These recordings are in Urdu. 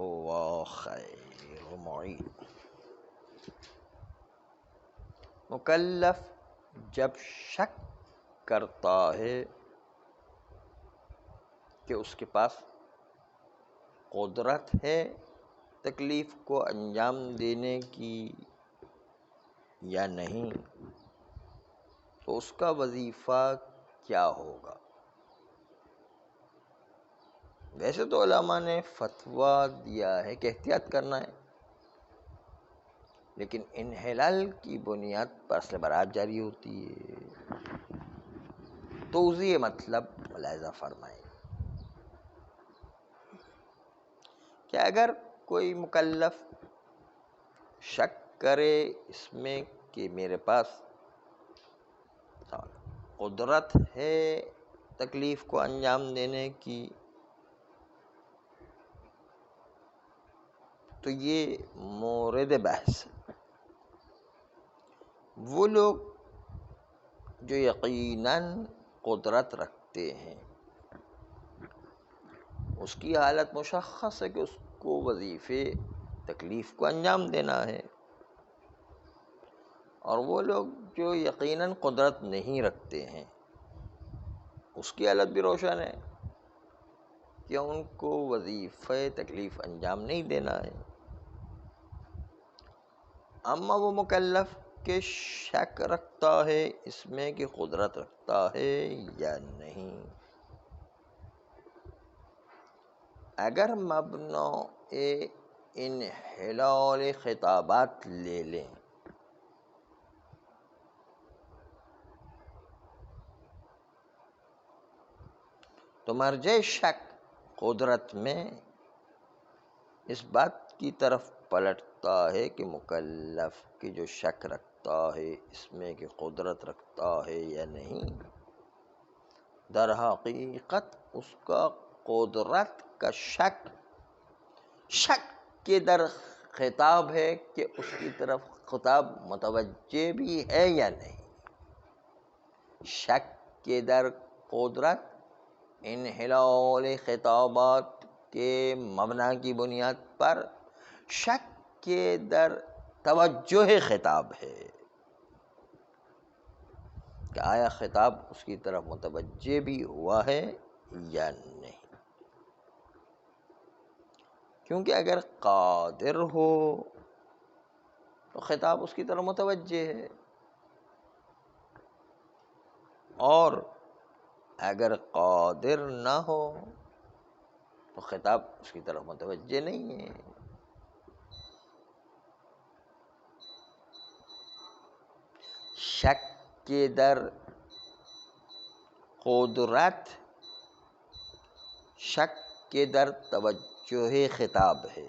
هو خیر معین۔ مکلف جب شک کرتا ہے کہ اس کے پاس قدرت ہے تکلیف کو انجام دینے کی یا نہیں، تو اس کا وظیفہ کیا ہوگا؟ ویسے تو علماء نے فتویٰ دیا ہے کہ احتیاط کرنا ہے، لیکن انحلال کی بنیاد پر اصل برات جاری ہوتی ہے۔ توضیح مطلب ملاحظہ فرمائیں کہ اگر کوئی مکلف شک کرے اس میں کہ میرے پاس قدرت ہے تکلیف کو انجام دینے کی، تو یہ مورد بحث ہے۔ وہ لوگ جو یقیناً قدرت رکھتے ہیں اس کی حالت مشخص ہے کہ اس کو وظیفے تکلیف کو انجام دینا ہے، اور وہ لوگ جو یقیناً قدرت نہیں رکھتے ہیں اس کی حالت بھی روشن ہے کہ ان کو وظیفہ تکلیف انجام نہیں دینا ہے۔ اما وہ مکلف کہ شک رکھتا ہے اس میں کہ قدرت رکھتا ہے یا نہیں، اگر مبنی انحلال خطابات لے لیں تو مرجع شک قدرت میں اس بات کی طرف پلٹتا ہے کہ مکلف کی جو شک رکھتا ہے اس میں کہ قدرت رکھتا ہے یا نہیں، در حقیقت اس کا قدرت کا شک کے در خطاب ہے کہ اس کی طرف خطاب متوجہ بھی ہے یا نہیں۔ شک کے در قدرت انحلال خطابات کے مبنی کی بنیاد پر شک کے در توجہ خطاب ہے کہ آیا خطاب اس کی طرف متوجہ بھی ہوا ہے یا نہیں، کیونکہ اگر قادر ہو تو خطاب اس کی طرف متوجہ ہے، اور اگر قادر نہ ہو تو خطاب اس کی طرف متوجہ نہیں ہے۔ شک کے در قدرت شک کے در توجہ خطاب ہے۔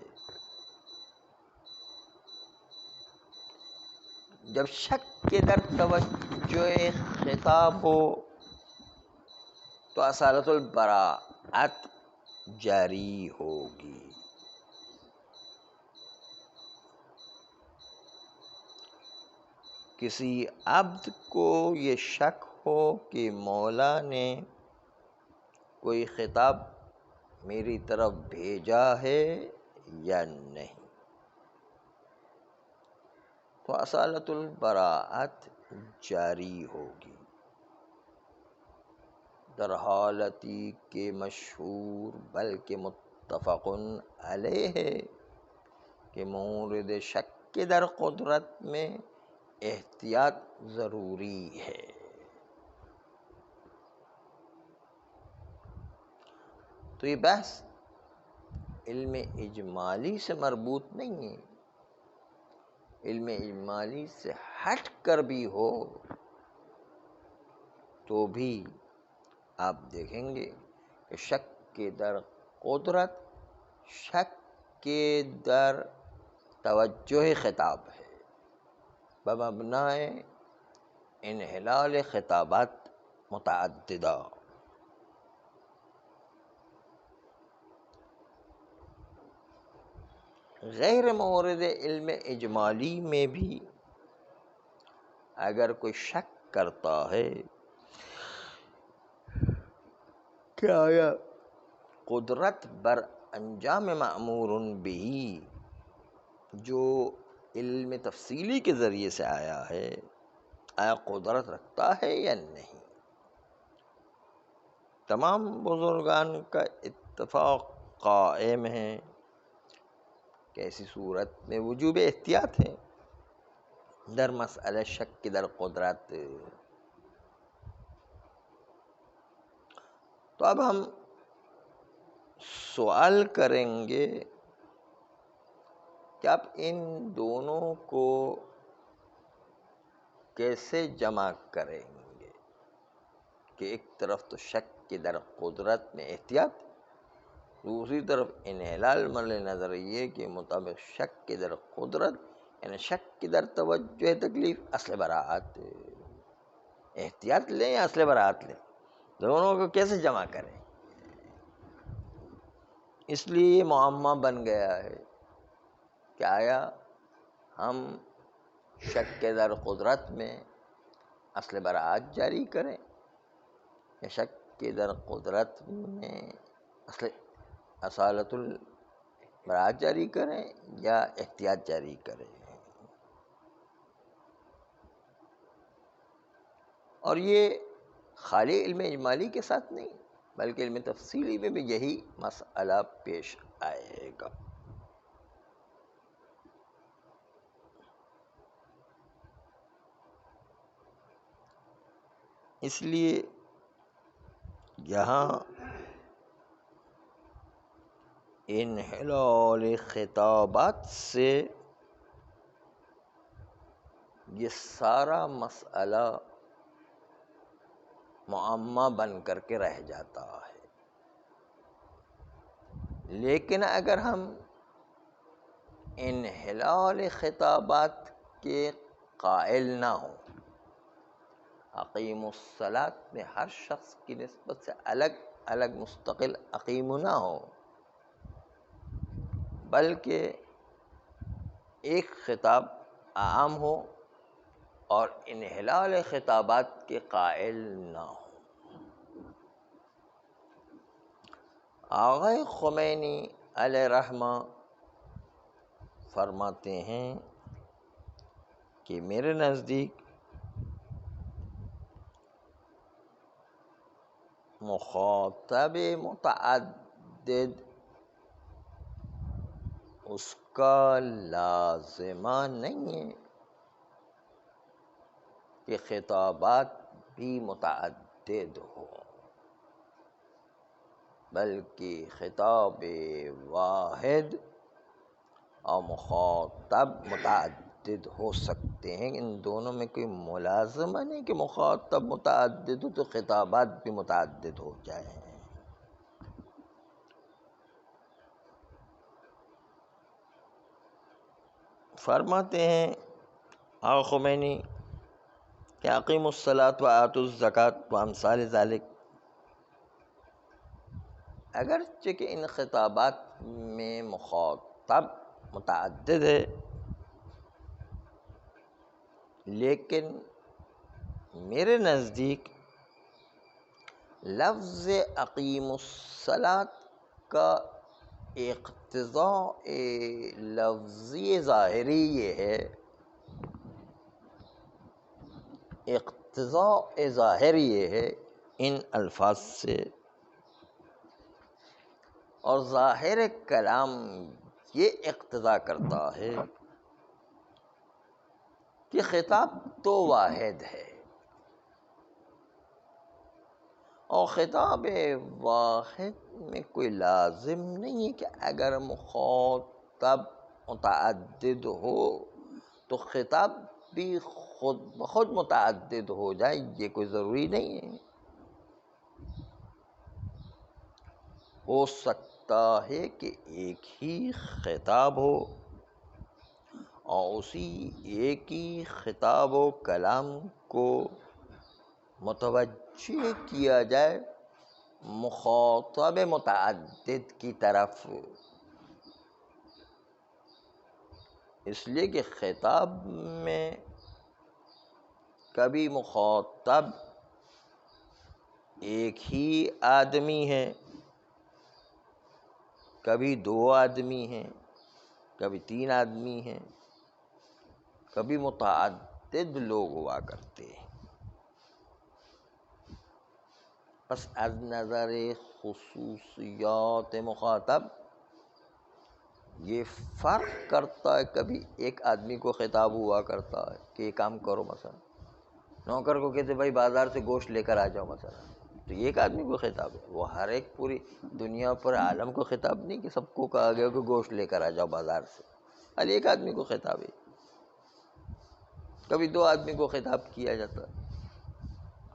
جب شک کے در توجہ خطاب ہو تو اصالت البراءت جاری ہوگی۔ کسی عبد کو یہ شک ہو کہ مولا نے کوئی خطاب میری طرف بھیجا ہے یا نہیں، تو اصالت البراءت جاری ہوگی، در حالتی کہ مشہور بلکہ متفق علیہ ہے کہ مورد شک کے در قدرت میں احتیاط ضروری ہے۔ تو یہ بحث علم اجمالی سے مربوط نہیں ہے، علم اجمالی سے ہٹ کر بھی ہو تو بھی آپ دیکھیں گے کہ شک کے در قدرت شک کے در توجہ خطاب ہے بمبنائے انحلال خطابات متعددہ۔ غیر مورد علم اجمالی میں بھی اگر کوئی شک کرتا ہے کہ آیا قدرت بر انجام مأمور بھی جو علم تفصیلی کے ذریعے سے آیا ہے آیا قدرت رکھتا ہے یا نہیں؟ تمام بزرگان کا اتفاق قائم ہے کہ ایسی صورت میں وجوب احتیاط ہے در مسئلہ شک کی در قدرت۔ تو اب ہم سوال کریں گے کہ آپ ان دونوں کو کیسے جمع کریں گے کہ ایک طرف تو شک کی در قدرت میں احتیاط، دوسری طرف انحلال مل نظریے کے مطابق شک کی در قدرت، یعنی شک کی در توجہ تکلیف، اصل براعت۔ احتیاط لیں یا اصل براعت لیں، دونوں کو کیسے جمع کریں؟ اس لیے یہ معمہ بن گیا ہے کہ آیا ہم شک کے در قدرت میں اصل براعت جاری کریں یا شک کے در قدرت میں اصالت البراعت جاری کریں یا احتیاط جاری کریں؟ اور یہ خالی علم اجمالی کے ساتھ نہیں بلکہ علم تفصیلی میں بھی یہی مسئلہ پیش آئے گا۔ اس لیے یہاں انحلال خطابات سے یہ سارا مسئلہ معمہ بن کر کے رہ جاتا ہے۔ لیکن اگر ہم انحلال خطابات کے قائل نہ ہوں، اقیم الصلاۃ میں ہر شخص کی نسبت سے الگ الگ مستقل اقیم نہ ہو بلکہ ایک خطاب عام ہو اور انحلال خطابات کے قائل نہ ہو۔ آقا خمینی علیہ رحمہ فرماتے ہیں کہ میرے نزدیک مخاطب متعدد اس کا لازمہ نہیں ہے کہ خطابات بھی متعدد ہو، بلکہ خطاب واحد اور مخاطب متعدد ہو سکتے ہیں۔ ان دونوں میں کوئی ملازمہ نہیں کہ مخاطب متعدد ہو تو خطابات بھی متعدد ہو جائیں۔ فرماتے ہیں آقا خمینی کہ اقیموا الصلاۃ وآتوا الزکوٰۃ وامثال ذلک، اگرچہ کہ ان خطابات میں مخاطب متعدد ہے لیکن میرے نزدیک لفظ اقیم الصلاۃ کا اقتضاء لفظی ظاہری یہ ہے، اقتضاء ظاہر یہ ہے ان الفاظ سے، اور ظاہر کلام یہ اقتضا کرتا ہے کہ خطاب تو واحد ہے، اور خطاب واحد میں کوئی لازم نہیں ہے کہ اگر مخاطب متعدد ہو تو خطاب بھی خود بخود متعدد ہو جائے، یہ کوئی ضروری نہیں ہے۔ ہو سکتا ہے کہ ایک ہی خطاب ہو اور اسی ایک ہی خطاب و کلام کو متوجہ کیا جائے مخاطب متعدد کی طرف، اس لیے کہ خطاب میں کبھی مخاطب ایک ہی آدمی ہے کبھی 2 آدمی ہیں، کبھی 3 آدمی ہیں، کبھی متعدد لوگ ہوا کرتے ہیں. پس از نظر خصوصیات مخاطب یہ فرق کرتا ہے. کبھی ایک آدمی کو خطاب ہوا کرتا ہے کہ یہ کام کرو، مثلا نوکر کو کہتے بھائی بازار سے گوشت لے کر آ جاؤ مثلا، تو یہ ایک آدمی کو خطاب ہے. وہ ہر ایک پوری دنیا پر عالم کو خطاب نہیں کہ سب کو کہا گیا کہ گوشت لے کر آ جاؤ بازار سے، خالی ایک آدمی کو خطاب ہے. کبھی 2 آدمی کو خطاب کیا جاتا ہے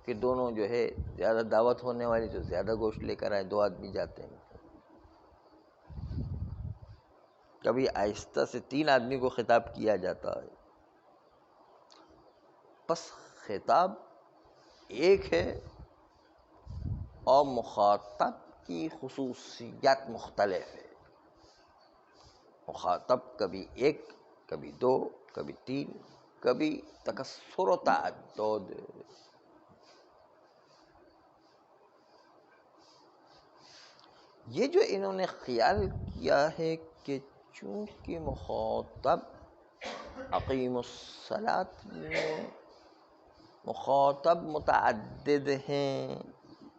کہ دونوں جو ہے زیادہ دعوت ہونے والی تو زیادہ گوشت لے کر آئے، 2 آدمی جاتے ہیں. کبھی آہستہ سے 3 آدمی کو خطاب کیا جاتا ہے. پس خطاب ایک ہے اور مخاطب کی خصوصیات مختلف ہے. مخاطب کبھی 1، کبھی 2، کبھی 3، کبھی تکثر و تعدد. یہ جو انہوں نے خیال کیا ہے کہ چونکہ مخاطب اقیم الصلاۃ میں مخاطب متعدد ہیں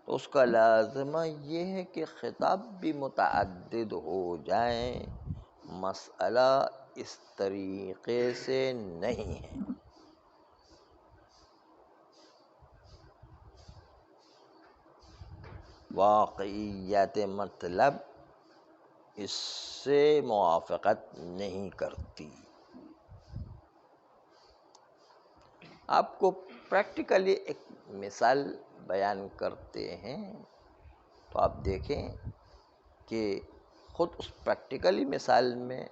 تو اس کا لازمہ یہ ہے کہ خطاب بھی متعدد ہو جائیں. مسئلہ اس طریقے سے نہیں ہے. واقعیت مطلب اس سے موافقت نہیں کرتی. آپ کو پریکٹیکلی ایک مثال بیان کرتے ہیں تو آپ دیکھیں کہ خود اس پریکٹیکلی مثال میں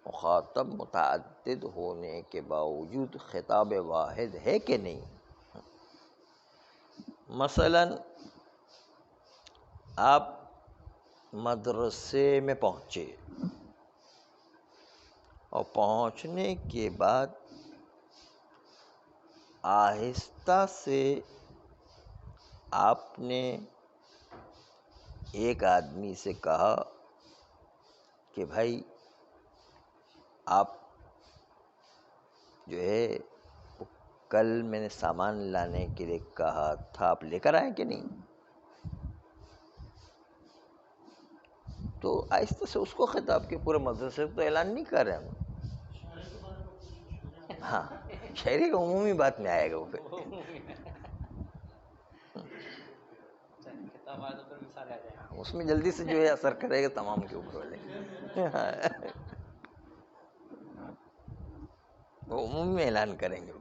مخاطب متعدد ہونے کے باوجود خطاب واحد ہے کہ نہیں. مثلاً آپ مدرسے میں پہنچے اور پہنچنے کے بعد آہستہ سے آپ نے ایک آدمی سے کہا کہ بھائی آپ جو ہے کل میں نے سامان لانے کے لیے کہا تھا، آپ لے کر آئے کہ نہیں. تو آہستہ سے اس کو خطاب کے پورے مدرسے تو اعلان نہیں کر رہے ہم. ہاں، شہری کا عمومی بات میں آئے گا وہ پھر. اس میں جلدی سے جو ہے اثر کرے گا تمام کے اوپر والے. وہ عمومی میں اعلان کریں گے.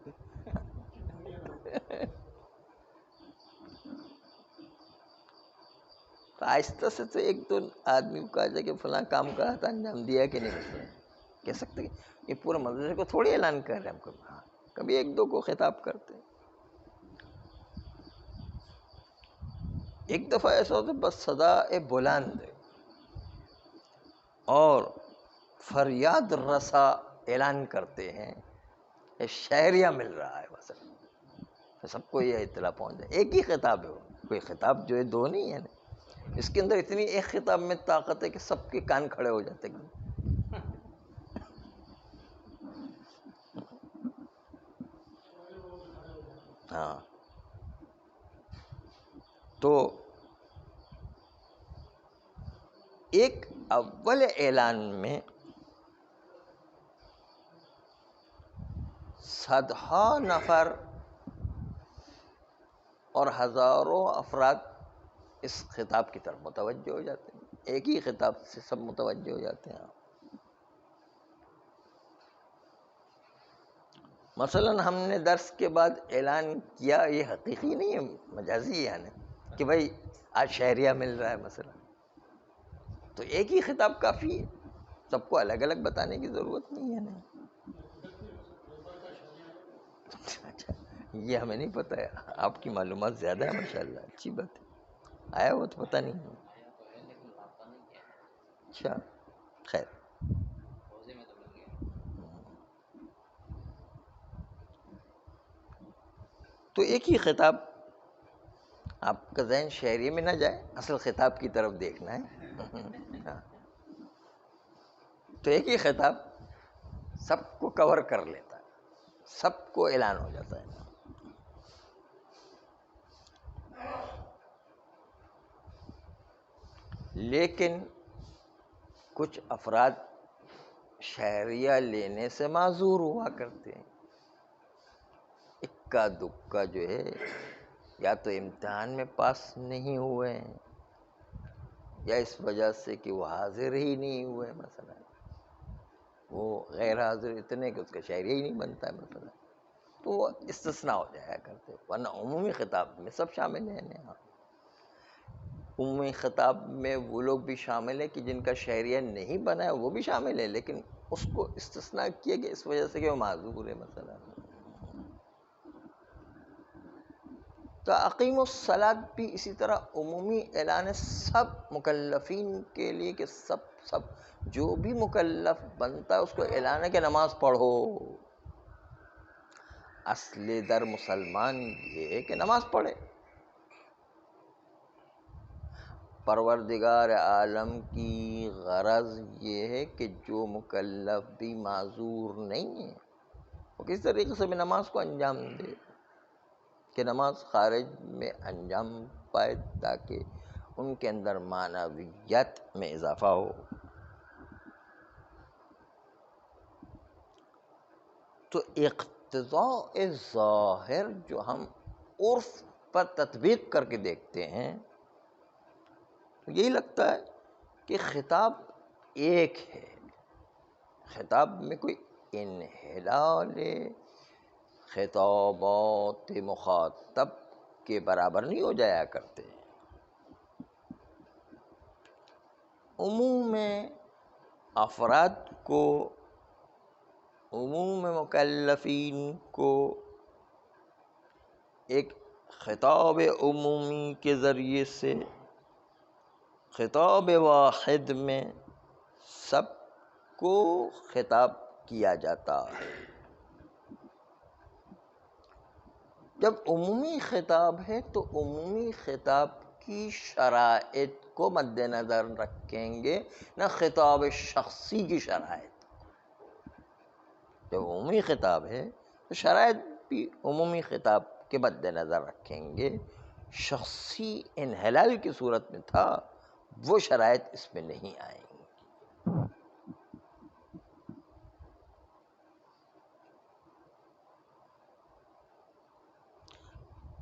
تو آہستہ سے تو 1-2 آدمی کو کہا جائے کہ فلاں کام کہا تھا انجام دیا کہ نہیں. کہہ سکتے کہ یہ پورے مدرسے کو تھوڑی اعلان کر رہے ہیں ہم. کبھی 1-2 کو خطاب کرتے ہیں. ایک دفعہ ایسا ہوتا ہے بس صدا بلند اور فریاد رسا اعلان کرتے ہیں کہ شہریہ مل رہا ہے مثلا، سب کو یہ اطلاع پہنچ جائے. ایک ہی خطاب ہے، کوئی خطاب جو ہے 2 نہیں ہے نا. اس کے اندر اتنی ایک خطاب میں طاقت ہے کہ سب کے کان کھڑے ہو جاتے ہیں. ہاں، تو ایک اول اعلان میں صدہا نفر اور ہزاروں افراد اس خطاب کی طرف متوجہ ہو جاتے ہیں. ایک ہی خطاب سے سب متوجہ ہو جاتے ہیں. مثلاً ہم نے درس کے بعد اعلان کیا، یہ حقیقی نہیں ہے، مجازی ہے نا، کہ بھائی آج شہریہ مل رہا ہے مثلا. تو ایک ہی خطاب کافی ہے، سب کو الگ الگ بتانے کی ضرورت نہیں ہے نا. اچھا، یہ ہمیں نہیں پتہ ہے. آپ کی معلومات زیادہ ہے ماشاءاللہ، اچھی بات ہے. آیا ہو تو پتہ نہیں. اچھا، خیر. تو ایک ہی خطاب، آپ کا ذہن شہری میں نہ جائے، اصل خطاب کی طرف دیکھنا ہے. تو ایک ہی خطاب سب کو کور کر لیتا ہے، سب کو اعلان ہو جاتا ہے. لیکن کچھ افراد شہریہ لینے سے معذور ہوا کرتے ہیں. اکا دکا جو ہے یا تو امتحان میں پاس نہیں ہوئے ہیں یا اس وجہ سے کہ وہ حاضر ہی نہیں ہوئے، مثلا وہ غیر حاضر اتنے کہ اس کا شہریہ ہی نہیں بنتا ہے مثلا، تو وہ استثناء ہو جایا کرتے. ورنہ عمومی خطاب میں سب شامل ہیں. ہاں، عمومی خطاب میں وہ لوگ بھی شامل ہیں کہ جن کا شہریہ نہیں بنا ہے، وہ بھی شامل ہے، لیکن اس کو استثناء کیا گیا اس وجہ سے کہ وہ معذور ہے مثلا. تو اقیم الصلاۃ بھی اسی طرح عمومی اعلان سب مکلفین کے لیے کہ سب جو بھی مکلف بنتا ہے اس کو اعلان ہے کہ نماز پڑھو. اصل در مسلمان یہ ہے کہ نماز پڑھے. پروردگار عالم کی غرض یہ ہے کہ جو مکلف بھی معذور نہیں ہے وہ کس طریقے سے بھی نماز کو انجام دے، کہ نماز خارج میں انجام پائے تاکہ ان کے اندر معنویت میں اضافہ ہو. تو اقتضاء ظاہر جو ہم عرف پر تطبیق کر کے دیکھتے ہیں تو یہی لگتا ہے کہ خطاب ایک ہے. خطاب میں کوئی انحلال خطابات مخاطب کے برابر نہیں ہو جایا کرتے. عموم افراد کو، عموم مکلفین کو ایک خطاب عمومی کے ذریعے سے خطاب واحد میں سب کو خطاب کیا جاتا ہے. جب عمومی خطاب ہے تو عمومی خطاب کی شرائط کو مد نظر رکھیں گے، نہ خطاب شخصی کی شرائط. جب عمومی خطاب ہے تو شرائط بھی عمومی خطاب کے مد نظر رکھیں گے. شخصی انحلال کی صورت میں تھا، وہ شرائط اس میں نہیں آئیں گی.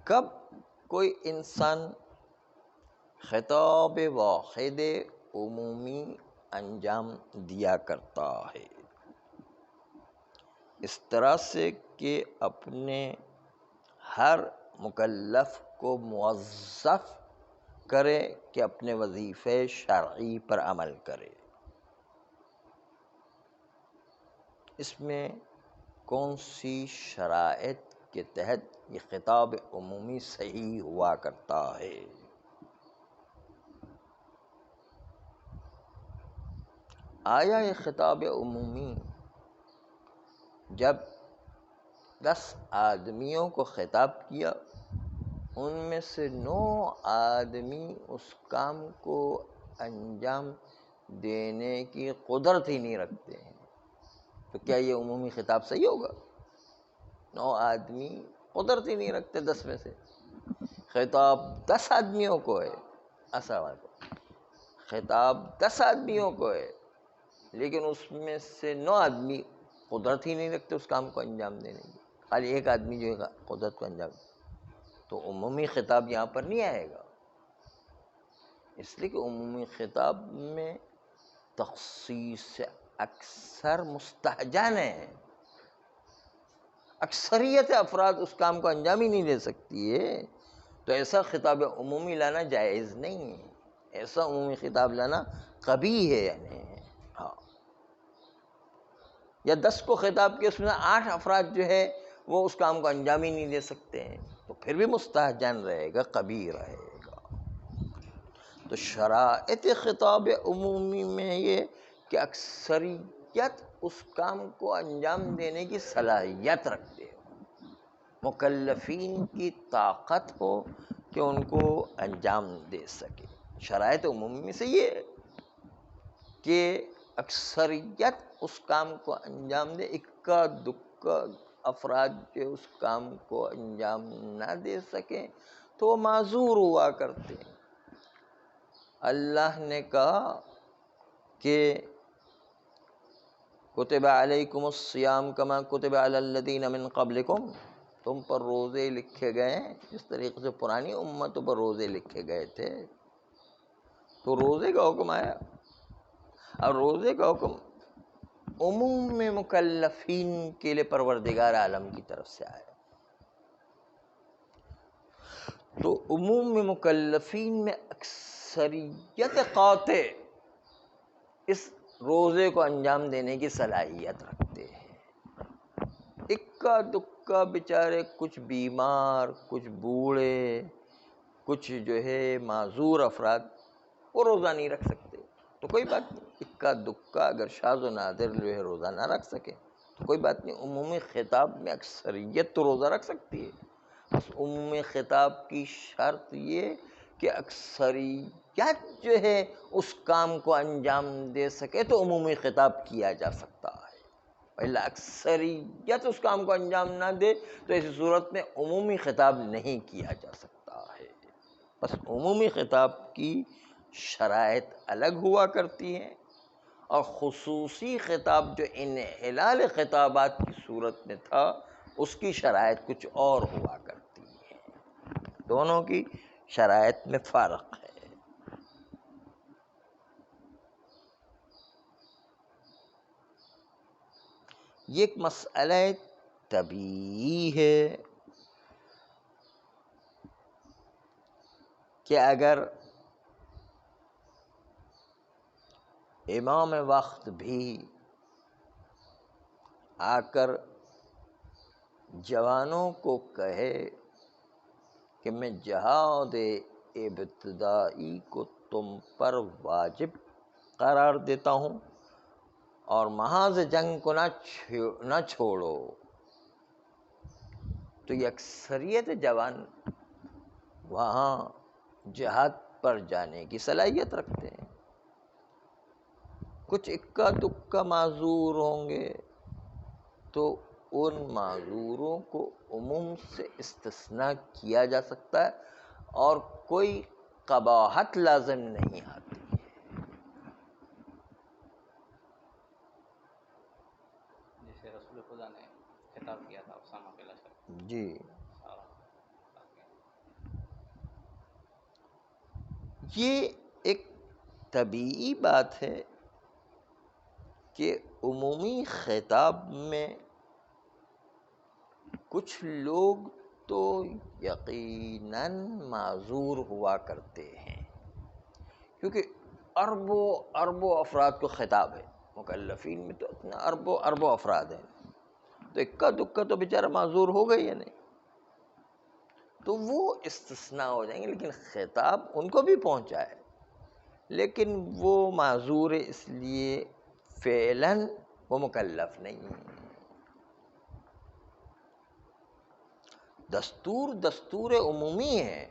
کب کوئی انسان خطاب واحد عمومی انجام دیا کرتا ہے اس طرح سے کہ اپنے ہر مکلف کو موظف کرے کہ اپنے وظیفے شرعی پر عمل کرے. اس میں کون سی شرائط کے تحت یہ خطاب عمومی صحیح ہوا کرتا ہے؟ آیا یہ خطاب عمومی جب 10 آدمیوں کو خطاب کیا، ان میں سے 9 آدمی اس کام کو انجام دینے کی قدرت ہی نہیں رکھتے ہیں، تو کیا یہ عمومی خطاب صحیح ہوگا؟ 9 آدمی قدرت ہی نہیں رکھتے 10 میں سے. خطاب 10 آدمیوں کو ہے. السلام علیکم. خطاب 10 آدمیوں کو ہے لیکن اس میں سے 9 آدمی قدرت ہی نہیں رکھتے اس کام کو انجام دینے کی، خالی ایک آدمی جو ہے قدرت کو انجام دے، تو عمومی خطاب یہاں پر نہیں آئے گا. اس لیے کہ عمومی خطاب میں تخصیص اکثر مستہجن ہے. اکثریت افراد اس کام کو انجام ہی نہیں دے سکتی ہے، تو ایسا خطاب عمومی لانا جائز نہیں ہے. ایسا عمومی خطاب لانا قبیح ہے. یعنی ہاں، یا 10 کو خطاب کیا، اس میں 8 افراد جو ہے وہ اس کام کو انجام ہی نہیں دے سکتے ہیں، تو پھر بھی مستہجن رہے گا، قبیح رہے گا. تو شرائط خطاب عمومی میں یہ کہ اکثریت اس کام کو انجام دینے کی صلاحیت رکھتے ہو، مکلفین کی طاقت ہو کہ ان کو انجام دے سکے. شرائط عمومی سے یہ کہ اکثریت اس کام کو انجام دے، اکا دکا افراد جو اس کام کو انجام نہ دے سکیں تو وہ معذور ہوا کرتے ہیں۔ اللہ نے کہا کہ کتب علیکم الصیام کما کتب علی الذین من قبلکم، تم پر روزے لکھے گئے ہیں جس طریقے سے پرانی امتوں پر روزے لکھے گئے تھے۔ تو روزے کا حکم آیا، اور روزے کا حکم عموم میں مکلفین کے لیے پروردگار عالم کی طرف سے آیا۔ تو عموم میں مکلفین میں اکثریت قاطع اس روزے کو انجام دینے کی صلاحیت رکھتے ہیں۔ اکا دکا بیچارے کچھ بیمار، کچھ بوڑھے، کچھ جو ہے معذور افراد وہ روزہ نہیں رکھ سکتے، تو کوئی بات نہیں، اکا دکا اگر شاذ و نادر جو ہے روزہ نہ رکھ سکے تو کوئی بات نہیں، عمومی خطاب میں اکثریت تو روزہ رکھ سکتی ہے۔ بس عمومی خطاب کی شرط یہ کہ اکثریت جو ہے اس کام کو انجام دے سکے تو عمومی خطاب کیا جا سکتا ہے، الا اکثریت اس کام کو انجام نہ دے تو اس صورت میں عمومی خطاب نہیں کیا جا سکتا ہے۔ بس عمومی خطاب کی شرائط الگ ہوا کرتی ہیں، اور خصوصی خطاب جو انحلال خطابات کی صورت میں تھا اس کی شرائط کچھ اور ہوا کرتی ہے۔ دونوں کی شرائط میں فرق ہے۔ یہ ایک مسئلہ طبیعی ہے کہ اگر امام وقت بھی آ کر جوانوں کو کہے کہ میں جہاد ابتدائی کو تم پر واجب قرار دیتا ہوں اور محاذ جنگ کو نہ چھوڑو، تو یہ اکثریت جوان وہاں جہاد پر جانے کی صلاحیت رکھتے ہیں۔ کچھ اکا دکا معذور ہوں گے تو ان معذوروں کو عموم سے استثناء کیا جا سکتا ہے اور کوئی قباحت لازم نہیں آتی۔ جسے رسول خدا نے خطاب کیا تھا اسامہ کے لشکر، جی، یہ ایک طبیعی بات ہے کہ عمومی خطاب میں کچھ لوگ تو یقیناً معذور ہوا کرتے ہیں، کیونکہ اربوں افراد کو خطاب ہے، مکلفین میں تو اتنا اربوں افراد ہیں، تو اکا دکا تو بیچارہ معذور ہو گئی ہے نہیں، تو وہ استثناء ہو جائیں گے، لیکن خطاب ان کو بھی پہنچا ہے، لیکن وہ معذور اس لیے فعلاً وہ مکلف نہیں ہے۔ دستور عمومی ہے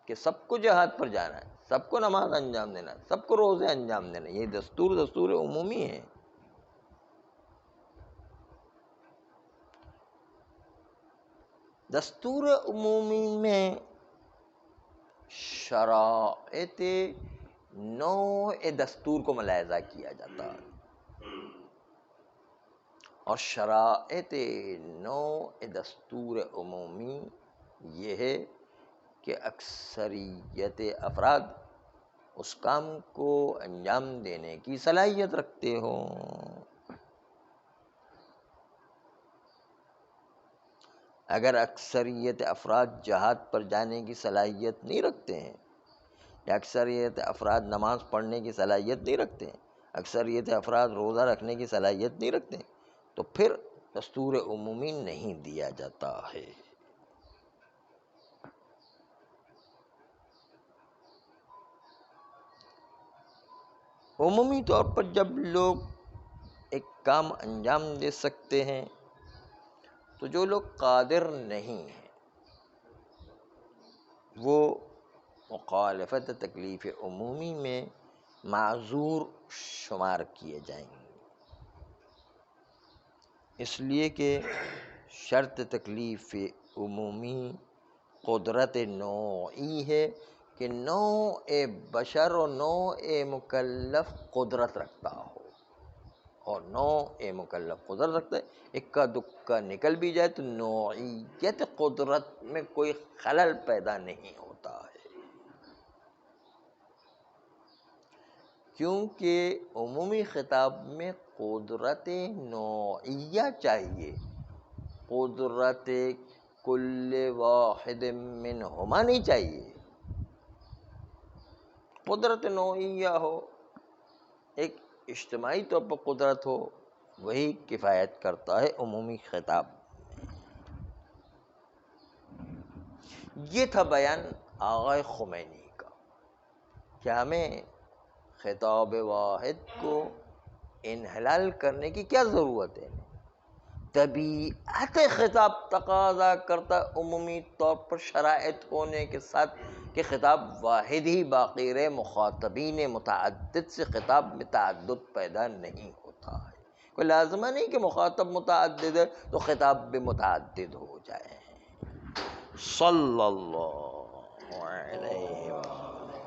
کہ سب کو جہاد پر جانا ہے، سب کو نماز انجام دینا ہے، سب کو روزے انجام دینا ہے، یہ دستور عمومی ہے۔ دستور عمومی میں شرائط نوع دستور کو ملاحظہ کیا جاتا ہے، اور شرائط نوع دستور عمومی یہ ہے کہ اکثریت افراد اس کام کو انجام دینے کی صلاحیت رکھتے ہوں۔ اگر اکثریت افراد جہاد پر جانے کی صلاحیت نہیں رکھتے ہیں، یا اکثریت افراد نماز پڑھنے کی صلاحیت نہیں رکھتے ہیں، اکثریت افراد روزہ رکھنے کی صلاحیت نہیں رکھتے ہیں، تو پھر دستور عمومی نہیں دیا جاتا ہے۔ عمومی طور پر جب لوگ ایک کام انجام دے سکتے ہیں تو جو لوگ قادر نہیں ہیں وہ مخالفت تکلیف عمومی میں معذور شمار کیے جائیں گے، اس لیے کہ شرط تکلیف عمومی قدرت نوعی ہے کہ نوع بشر و نوع مکلف قدرت رکھتا ہو، اور نوع مکلف قدرت رکھتا ہے، اکا دکا نکل بھی جائے تو نوعیت قدرت میں کوئی خلل پیدا نہیں ہوتا ہے، کیونکہ عمومی خطاب میں قدرت نوعیہ چاہیے، قدرت کل واحد منہما نہیں چاہیے، قدرت نوعیہ ہو، ایک اجتماعی طور پر قدرت ہو، وہی کفایت کرتا ہے عمومی خطاب۔ یہ تھا بیان آقا خمینی کا کہ ہمیں خطاب واحد کو انحلال کرنے کی کیا ضرورت ہے، طبیعت خطاب تقاضا کرتا عمومی طور پر شرائط ہونے کے ساتھ کہ خطاب واحد ہی باقی رہے، مخاطبین متعدد سے خطاب میں تعدد پیدا نہیں ہوتا ہے، کوئی لازمہ نہیں کہ مخاطب متعدد ہے تو خطاب بھی متعدد ہو جائے۔ صلی اللہ علیہ وسلم۔